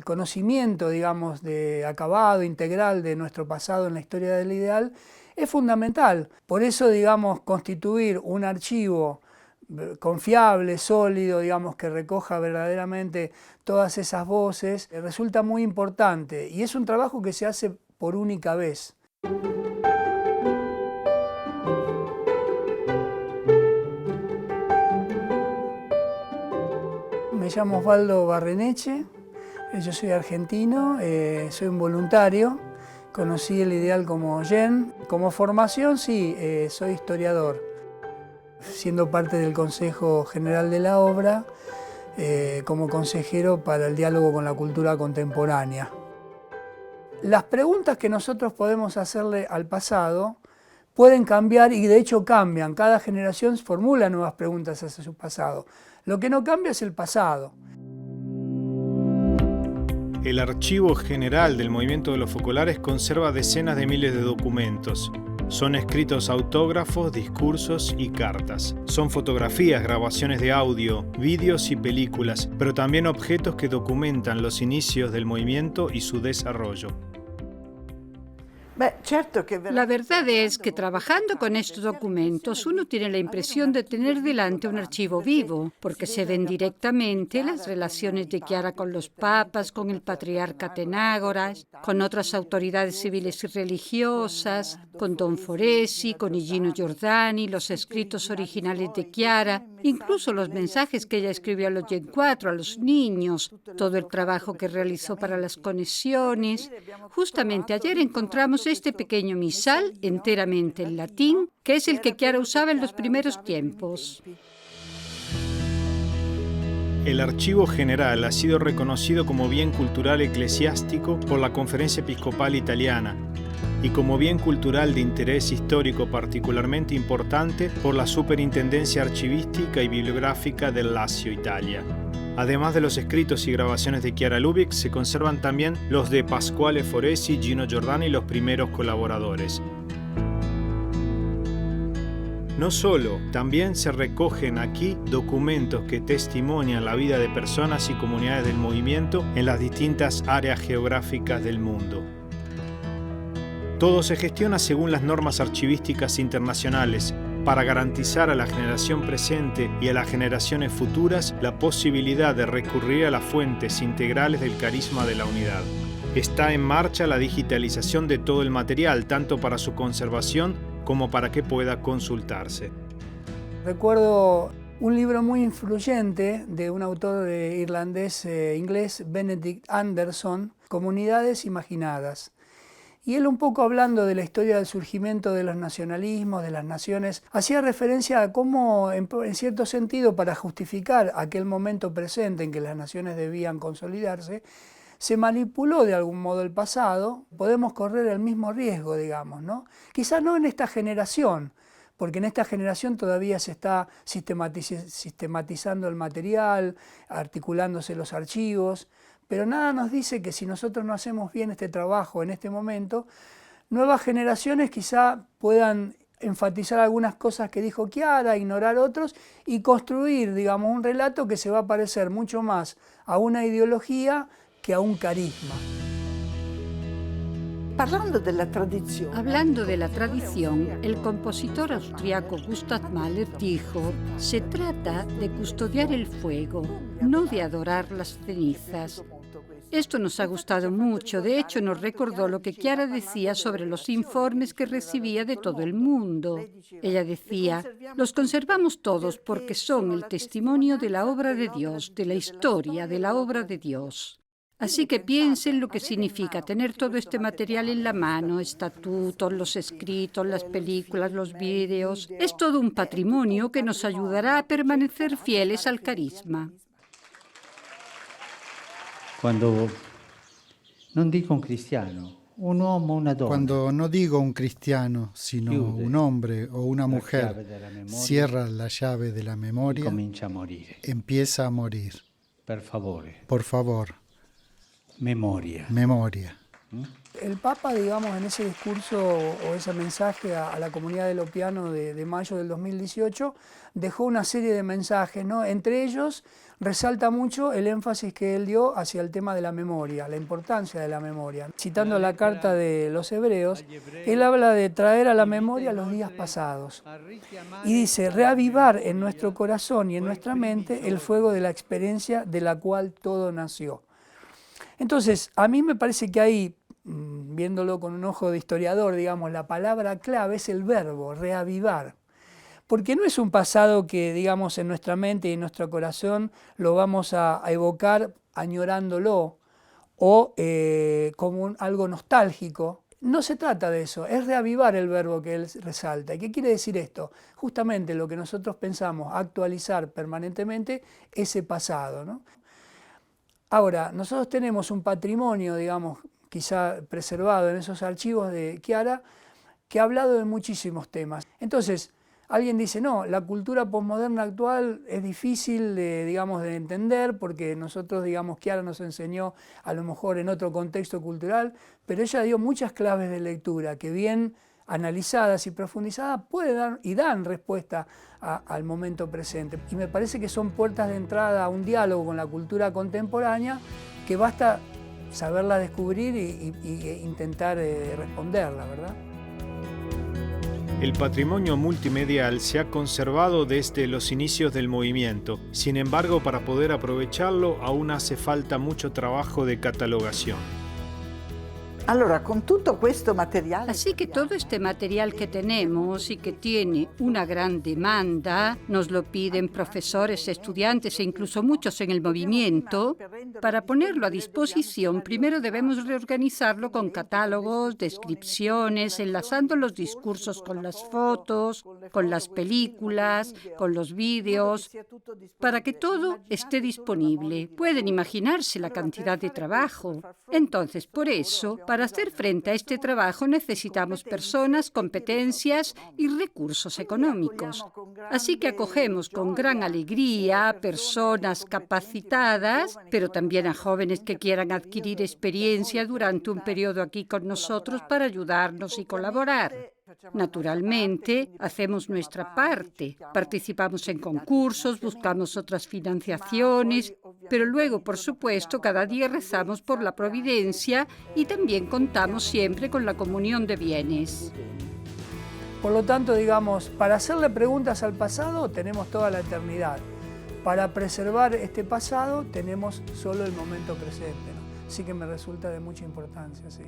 conocimiento, digamos, de acabado integral de nuestro pasado en la historia del ideal es fundamental. Por eso, digamos, constituir un archivo confiable, sólido, digamos, que recoja verdaderamente todas esas voces, resulta muy importante y es un trabajo que se hace por única vez. Me llamo Osvaldo Barreneche, yo soy argentino, soy un voluntario, conocí el ideal como Yen. Como formación, sí, soy historiador, siendo parte del Consejo General de la Obra, como consejero para el diálogo con la cultura contemporánea. Las preguntas que nosotros podemos hacerle al pasado pueden cambiar y de hecho cambian. Cada generación formula nuevas preguntas hacia su pasado. Lo que no cambia es el pasado. El Archivo General del Movimiento de los Focolares conserva decenas de miles de documentos. Son escritos autógrafos, discursos y cartas. Son fotografías, grabaciones de audio, vídeos y películas, pero también objetos que documentan los inicios del movimiento y su desarrollo. La verdad es que trabajando con estos documentos uno tiene la impresión de tener delante un archivo vivo, porque se ven directamente las relaciones de Chiara con los papas, con el patriarca Atenágoras, con otras autoridades civiles y religiosas, con Don Foresi, con Igino Giordani, los escritos originales de Chiara, incluso los mensajes que ella escribió a los Gen 4, a los niños, todo el trabajo que realizó para las conexiones. Justamente ayer encontramos este pequeño misal enteramente en latín, que es el que Chiara usaba en los primeros tiempos. El Archivo General ha sido reconocido como bien cultural eclesiástico por la Conferencia Episcopal Italiana y como bien cultural de interés histórico particularmente importante por la Superintendencia Archivística y Bibliográfica del Lazio, Italia. Además de los escritos y grabaciones de Chiara Lubich, se conservan también los de Pasquale Foresi, Gino Giordani y los primeros colaboradores. No solo, también se recogen aquí documentos que testimonian la vida de personas y comunidades del movimiento en las distintas áreas geográficas del mundo. Todo se gestiona según las normas archivísticas internacionales, para garantizar a la generación presente y a las generaciones futuras la posibilidad de recurrir a las fuentes integrales del carisma de la unidad. Está en marcha la digitalización de todo el material, tanto para su conservación como para que pueda consultarse. Recuerdo un libro muy influyente de un autor inglés, Benedict Anderson, Comunidades Imaginadas. Y él, un poco hablando de la historia del surgimiento de los nacionalismos, de las naciones, hacía referencia a cómo, en cierto sentido, para justificar aquel momento presente en que las naciones debían consolidarse, se manipuló de algún modo el pasado. Podemos correr el mismo riesgo, digamos, ¿no? Quizás no en esta generación, porque en esta generación todavía se está sistematizando el material, articulándose los archivos, pero nada nos dice que si nosotros no hacemos bien este trabajo en este momento, nuevas generaciones quizá puedan enfatizar algunas cosas que dijo Chiara, ignorar otros y construir, digamos, un relato que se va a parecer mucho más a una ideología que a un carisma. Hablando de la tradición, el compositor austriaco Gustav Mahler dijo: se trata de custodiar el fuego, no de adorar las cenizas. Esto nos ha gustado mucho, de hecho nos recordó lo que Chiara decía sobre los informes que recibía de todo el mundo. Ella decía: los conservamos todos porque son el testimonio de la obra de Dios, de la historia de la obra de Dios. Así que piensen lo que significa tener todo este material en la mano, estatutos, los escritos, las películas, los vídeos. Es todo un patrimonio que nos ayudará a permanecer fieles al carisma. Cuando no digo un cristiano, un uomo o una donna. Cuando no digo un cristiano, sino un hombre o una mujer cierra la llave de la memoria, empieza a morir. Por favor. Por favor. Memoria. Memoria. El Papa, digamos, en ese discurso o ese mensaje a la comunidad de Lopiano de mayo del 2018, dejó una serie de mensajes, ¿no? Entre ellos resalta mucho el énfasis que él dio hacia el tema de la memoria, la importancia de la memoria. Citando la carta de los Hebreos, él habla de traer a la memoria los días pasados. Y dice, reavivar en nuestro corazón y en nuestra mente el fuego de la experiencia de la cual todo nació. Entonces, a mí me parece que ahí, viéndolo con un ojo de historiador, digamos, la palabra clave es el verbo, reavivar. Porque no es un pasado que, digamos, en nuestra mente y en nuestro corazón lo vamos a evocar añorándolo o como algo nostálgico. No se trata de eso, es reavivar el verbo que él resalta. ¿Y qué quiere decir esto? Justamente lo que nosotros pensamos, actualizar permanentemente ese pasado, ¿no? Ahora, nosotros tenemos un patrimonio, digamos, quizá preservado en esos archivos de Chiara, que ha hablado de muchísimos temas. Entonces, alguien dice, no, la cultura posmoderna actual es difícil digamos, de entender porque nosotros, digamos, Chiara nos enseñó a lo mejor en otro contexto cultural, pero ella dio muchas claves de lectura que bien analizadas y profundizadas pueden dar y dan respuesta al momento presente. Y me parece que son puertas de entrada a un diálogo con la cultura contemporánea que basta saberla descubrir e intentar responderla, ¿verdad? El patrimonio multimedial se ha conservado desde los inicios del movimiento. Sin embargo, para poder aprovecharlo, aún hace falta mucho trabajo de catalogación. Así que todo este material que tenemos y que tiene una gran demanda, nos lo piden profesores, estudiantes e incluso muchos en el movimiento, para ponerlo a disposición primero debemos reorganizarlo con catálogos, descripciones, enlazando los discursos con las fotos, con las películas, con los vídeos, para que todo esté disponible. Pueden imaginarse la cantidad de trabajo. Entonces, por eso, para hacer frente a este trabajo necesitamos personas, competencias y recursos económicos. Así que acogemos con gran alegría a personas capacitadas, pero también a jóvenes que quieran adquirir experiencia durante un periodo aquí con nosotros para ayudarnos y colaborar. Naturalmente, hacemos nuestra parte, participamos en concursos, buscamos otras financiaciones, pero luego, por supuesto, cada día rezamos por la providencia y también contamos siempre con la comunión de bienes. Por lo tanto, digamos, para hacerle preguntas al pasado tenemos toda la eternidad. Para preservar este pasado tenemos solo el momento presente, ¿no? Así que me resulta de mucha importancia, sí.